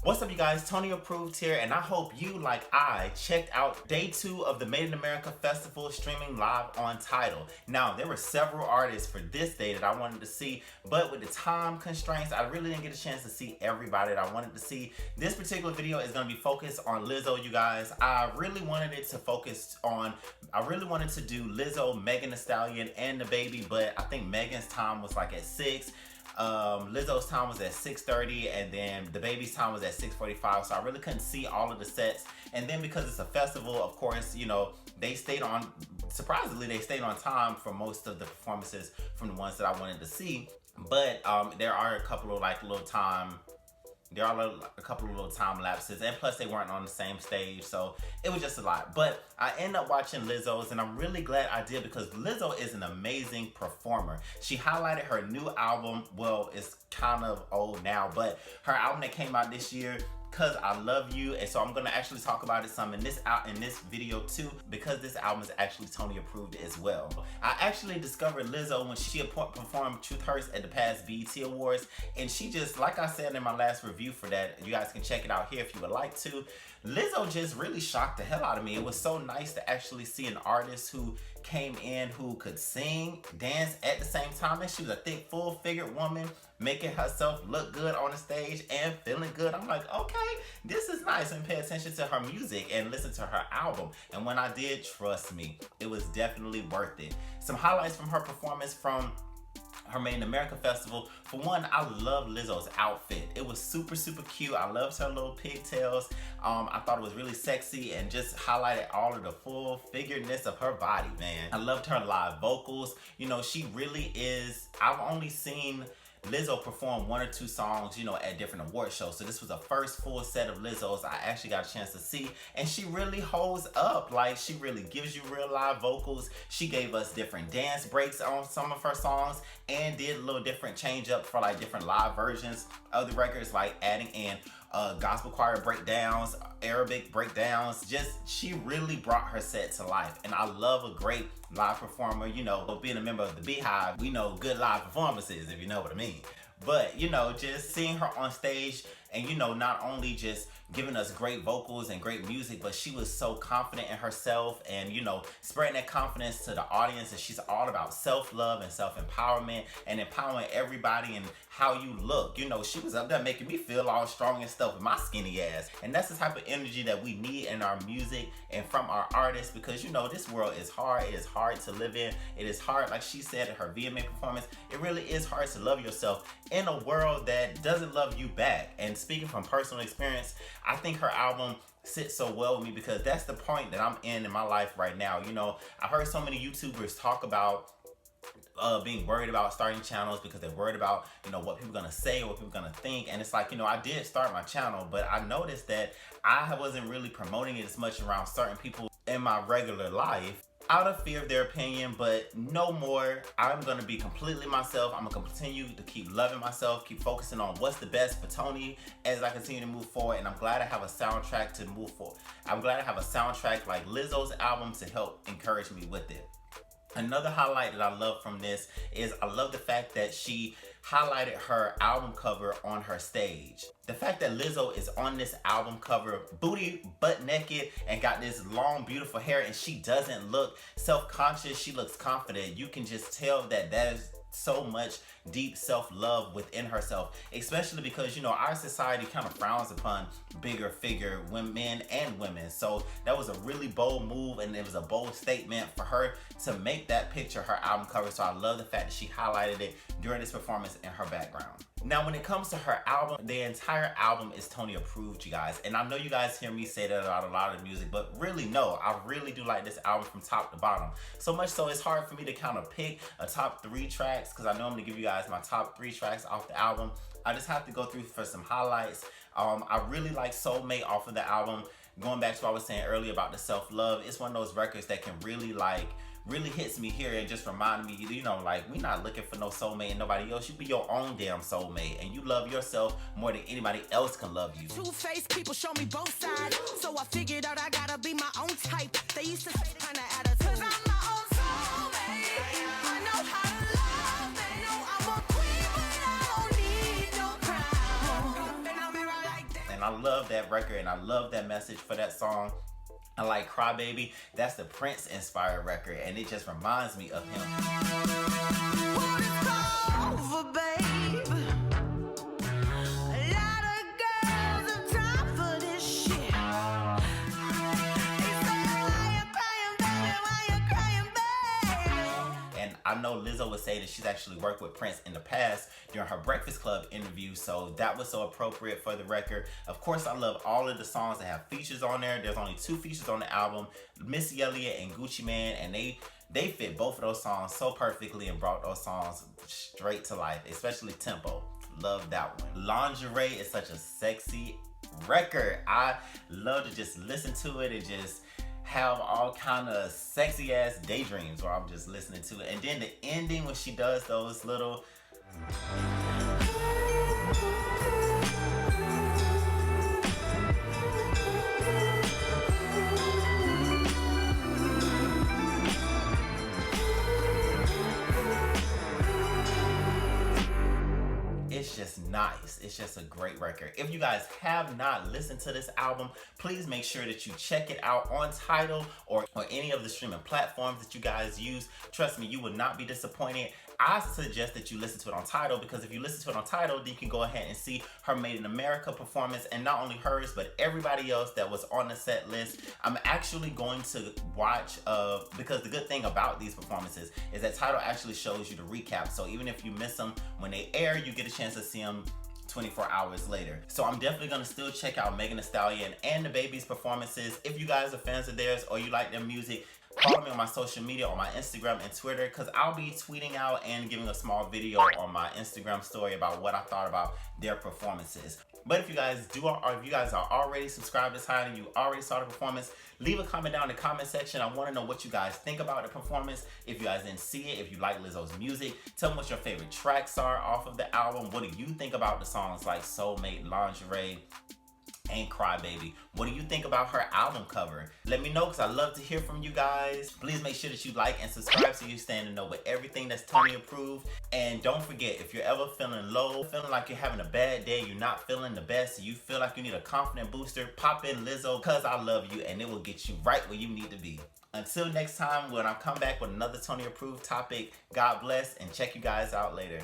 What's up, you guys? Tony Approved here, and I hope you, like I, checked out day 2 of the Made in America Festival streaming live on Tidal. Now, there were several artists for this day that I wanted to see, but with the time constraints, I really didn't get a chance to see everybody that I wanted to see. This particular video is going to be focused on Lizzo, you guys. I really wanted to do Lizzo, Megan Thee Stallion, and the baby, but I think Megan's time was like at 6. Lizzo's time was at 6:30, and then the baby's time was at 6:45, so I really couldn't see all of the sets. And then because it's a festival, of course, you know, surprisingly they stayed on time for most of the performances from the ones that I wanted to see. But there are a couple of little time lapses, and plus they weren't on the same stage, so it was just a lot. But I ended up watching Lizzo's, and I'm really glad I did because Lizzo is an amazing performer. She highlighted her new album. Well, it's kind of old now, but her album that came out this year, Cause I Love You, and so I'm gonna actually talk about it some in this video too, because this album is actually Tony approved as well. I actually discovered Lizzo when she performed Truth Hurts at the past BET Awards, and she just, like I said in my last review for that, you guys can check it out here if you would like to. Lizzo just really shocked the hell out of me. It was so nice to actually see an artist who came in who could sing, dance at the same time, and she was a thick, full-figured woman making herself look good on the stage and feeling good. I'm like, okay, this is nice, and pay attention to her music and listen to her album. And when I did, trust me, it was definitely worth it. Some highlights from her performance from her Made in America Festival. For one, I love Lizzo's outfit. It was super, super cute. I loved her little pigtails. I thought it was really sexy and just highlighted all of the full figuredness of her body, man. I loved her live vocals. You know, she really is, I've only seen Lizzo performed 1 or 2 songs, you know, at different award shows. So this was the first full set of Lizzo's I actually got a chance to see, and she really holds up. Like, she really gives you real live vocals. She gave us different dance breaks on some of her songs and did a little different change up for like different live versions of the records, like adding in gospel choir breakdowns, Arabic breakdowns. Just, she really brought her set to life, and I love a great live performer. You know, being a member of the Beehive, we know good live performances, if you know what I mean. But, you know, just seeing her on stage and, you know, not only just giving us great vocals and great music, but she was so confident in herself and, you know, spreading that confidence to the audience. And she's all about self-love and self-empowerment and empowering everybody and how you look. You know, she was up there making me feel all strong and stuff with my skinny ass. And that's the type of energy that we need in our music and from our artists, because, you know, this world is hard. It is hard to live in. It is hard, like she said in her VMA performance, it really is hard to love yourself in a world that doesn't love you back. And speaking from personal experience, I think her album sits so well with me because that's the point that I'm in my life right now. You know, I've heard so many YouTubers talk about being worried about starting channels because they're worried about, you know, what people are gonna say or what people are gonna think. And it's like, you know, I did start my channel, but I noticed that I wasn't really promoting it as much around certain people in my regular life out of fear of their opinion. But no more. I'm gonna be completely myself. I'm gonna continue to keep loving myself, keep focusing on what's the best for Tony as I continue to move forward. And I'm glad I have a soundtrack to move forward. I'm glad I have a soundtrack like Lizzo's album to help encourage me with it. Another highlight that I love from this is I love the fact that she highlighted her album cover on her stage. The fact that Lizzo is on this album cover, butt naked, and got this long, beautiful hair, and she doesn't look self-conscious. She looks confident. You can just tell that is so much deep self-love within herself, especially because, you know, our society kind of frowns upon bigger figure men and women. So that was a really bold move, and it was a bold statement for her to make that picture her album cover. So I love the fact that she highlighted it during this performance in her background. Now, when it comes to her album, the entire album is Tony approved, you guys. And I know you guys hear me say that about a lot of music, but really, no, I really do like this album from top to bottom. So much so it's hard for me to kind of pick a top 3 tracks, because I know I'm gonna give you guys my top 3 tracks off the album. I just have to go through for some highlights. I really like Soulmate off of the album. Going back to what I was saying earlier about the self-love, it's one of those records that can really hits me here and just reminded me, you know, like, we not looking for no soulmate and nobody else. You be your own damn soulmate, and you love yourself more than anybody else can love you. Two-faced people show me both sides, so I figured out I gotta be my own type. They used to say kind of attitude, 'cause I'm my own soulmate. I know how to love, they know I'm a queen, but I don't need no crown. And I'm right like that. And and I love that record and I love that message for that song. I like Cry Baby. That's the Prince inspired record, and it just reminds me of him. What is over, babe? A lot of girls have time for this shit. They say, why you crying, baby? Why you crying, baby? And I know Lizzo was saying that she's actually worked with Prince in the past during her Breakfast Club interview, so that was so appropriate for the record. Of course, I love all of the songs that have features on there. There's only 2 features on the album, Missy Elliott and Gucci Mane, and they fit both of those songs so perfectly and brought those songs straight to life, especially Tempo. Love that one. Lingerie is such a sexy record. I love to just listen to it and just have all kind of sexy ass daydreams where I'm just listening to it. And then the ending when she does those little it's just nice. It's just a great record. If you guys have not listened to this album, please make sure that you check it out on Tidal or any of the streaming platforms that you guys use. Trust me, you will not be disappointed. I suggest that you listen to it on Tidal, because if you listen to it on Tidal, then you can go ahead and see her Made in America performance, and not only hers, but everybody else that was on the set list. I'm actually going to watch, because the good thing about these performances is that Tidal actually shows you the recap. So even if you miss them when they air, you get a chance to see them 24 hours later. So I'm definitely gonna still check out Megan Thee Stallion and the Baby's performances. If you guys are fans of theirs or you like their music, follow me on my social media, on my Instagram and Twitter, because I'll be tweeting out and giving a small video on my Instagram story about what I thought about their performances. But if you guys are already subscribed to Tidal and you already saw the performance, leave a comment down in the comment section. I want to know what you guys think about the performance. If you guys didn't see it, if you like Lizzo's music, tell me what your favorite tracks are off of the album. What do you think about the songs like Soulmate, Lingerie, and Cry Baby? What do you think about her album cover? Let me know, because I love to hear from you guys. Please make sure that you like and subscribe so you stand to know with everything that's Tony approved. And don't forget, if you're ever feeling low, feeling like you're having a bad day, you're not feeling the best, you feel like you need a confident booster, pop in Lizzo, because I love you, and it will get you right where you need to be. Until next time, when I come back with another Tony approved topic, God bless, and check you guys out later.